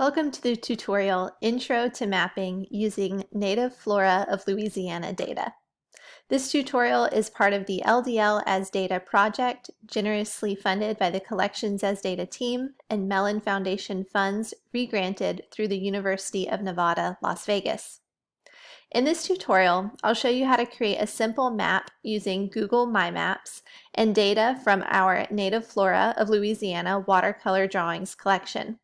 Welcome to the tutorial Intro to Mapping using Native Flora of Louisiana data. This tutorial is part of the LDL as Data project, generously funded by the Collections as Data team and Mellon Foundation funds regranted through the University of Nevada, Las Vegas. In this tutorial, I'll show you how to create a simple map using Google My Maps and data from our Native Flora of Louisiana watercolor drawings collection.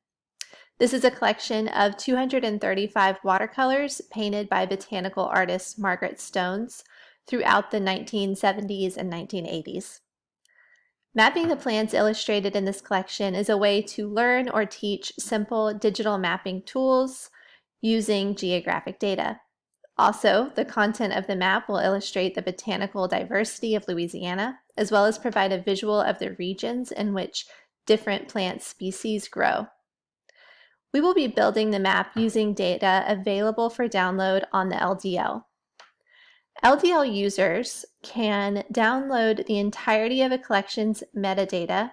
This is a collection of 235 watercolors painted by botanical artist Margaret Stones throughout the 1970s and 1980s. Mapping the plants illustrated in this collection is a way to learn or teach simple digital mapping tools using geographic data. Also, the content of the map will illustrate the botanical diversity of Louisiana, as well as provide a visual of the regions in which different plant species grow. We will be building the map using data available for download on the LDL. LDL users can download the entirety of a collection's metadata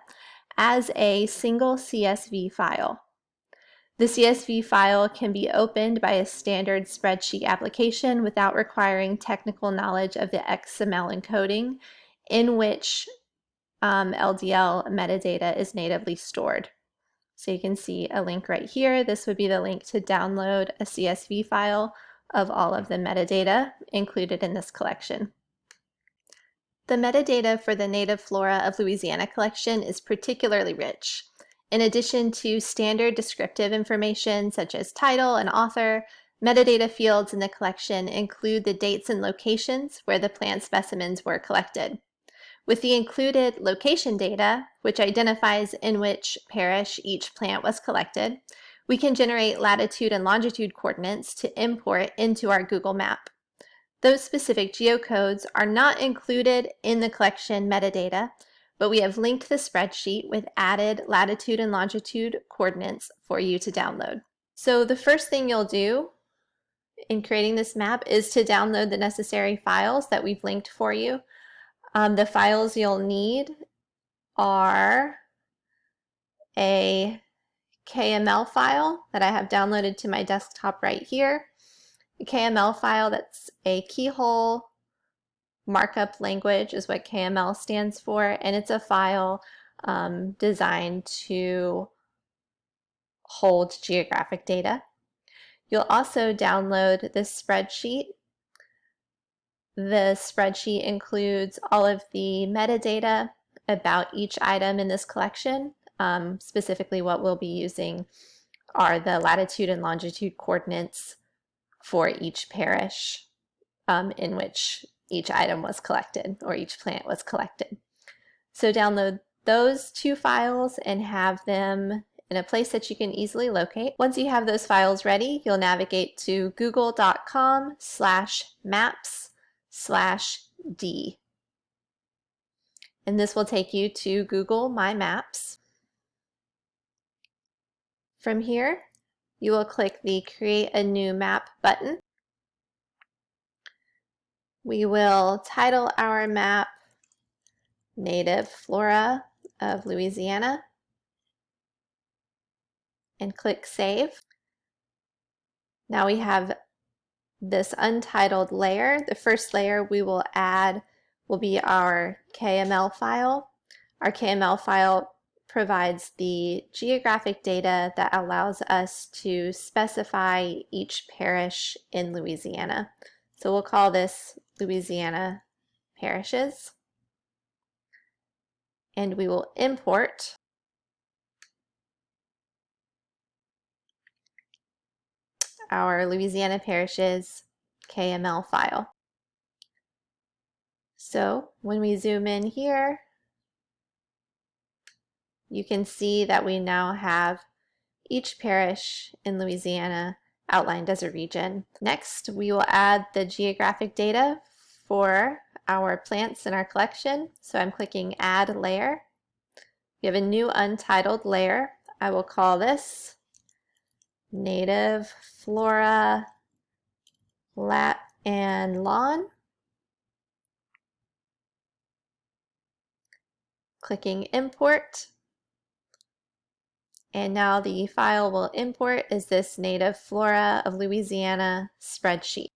as a single CSV file. The CSV file can be opened by a standard spreadsheet application without requiring technical knowledge of the XML encoding in which LDL metadata is natively stored. So you can see a link right here. This would be the link to download a CSV file of all of the metadata included in this collection. The metadata for the Native Flora of Louisiana collection is particularly rich. In addition to standard descriptive information such as title and author, metadata fields in the collection include the dates and locations where the plant specimens were collected. With the included location data, which identifies in which parish each plant was collected, we can generate latitude and longitude coordinates to import into our Google map. Those specific geocodes are not included in the collection metadata, but we have linked the spreadsheet with added latitude and longitude coordinates for you to download. So the first thing you'll do in creating this map is to download the necessary files that we've linked for you. The files you'll need are a KML file that I have downloaded to my desktop right here. A KML file that's a keyhole markup language is what KML stands for, and it's a file designed to hold geographic data. You'll also download this spreadsheet. The spreadsheet includes all of the metadata about each item in this collection. Specifically, what we'll be using are the latitude and longitude coordinates for each parish in which each item was collected or each plant was collected. So download those two files and have them in a place that you can easily locate. Once you have those files ready, you'll navigate to google.com/maps/D. And this will take you to Google My Maps. From here, you will click the Create a New Map button. We will title our map Native Flora of Louisiana and click Save. Now we have this untitled layer. The first layer we will add will be our KML file. Our KML file provides the geographic data that allows us to specify each parish in Louisiana. So we'll call this Louisiana parishes. And we will import our Louisiana parishes KML file. So when we zoom in here, you can see that we now have each parish in Louisiana outlined as a region. Next, we will add the geographic data for our plants in our collection. So I'm clicking Add Layer. We have a new untitled layer. I will call this Native Flora Lat and Lawn. Clicking Import. And now the file we'll import is this native Flora of Louisiana spreadsheet.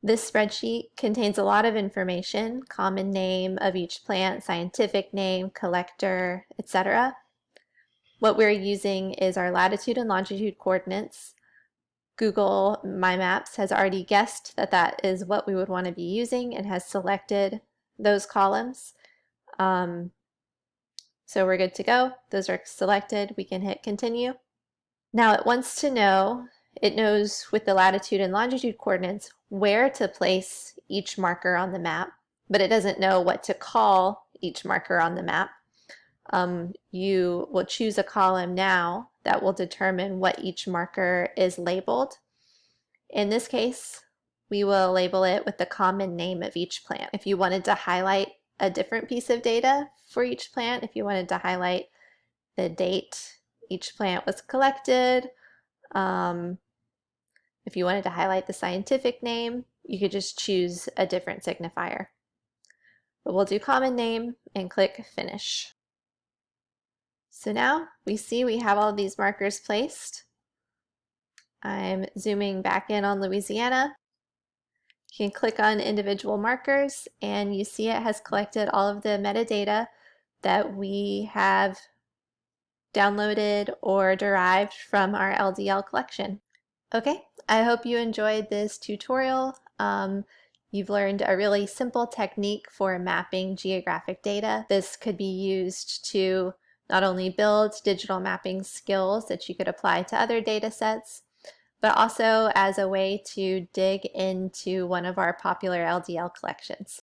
This spreadsheet contains a lot of information: common name of each plant, scientific name, collector, etc. What we're using is our latitude and longitude coordinates. Google My Maps has already guessed that that is what we would want to be using and has selected those columns. So we're good to go. Those are selected. We can hit continue. Now it wants to know, it knows with the latitude and longitude coordinates where to place each marker on the map, but it doesn't know what to call each marker on the map. You will choose a column now that will determine what each marker is labeled. In this case, we will label it with the common name of each plant. If you wanted to highlight a different piece of data for each plant, if you wanted to highlight the date each plant was collected, if you wanted to highlight the scientific name, you could just choose a different signifier. But we'll do common name and click finish. So now we see we have all of these markers placed. I'm zooming back in on Louisiana. You can click on individual markers and you see it has collected all of the metadata that we have downloaded or derived from our LDL collection. Okay, I hope you enjoyed this tutorial. You've learned a really simple technique for mapping geographic data. This could be used to not only build digital mapping skills that you could apply to other data sets, but also as a way to dig into one of our popular LDL collections.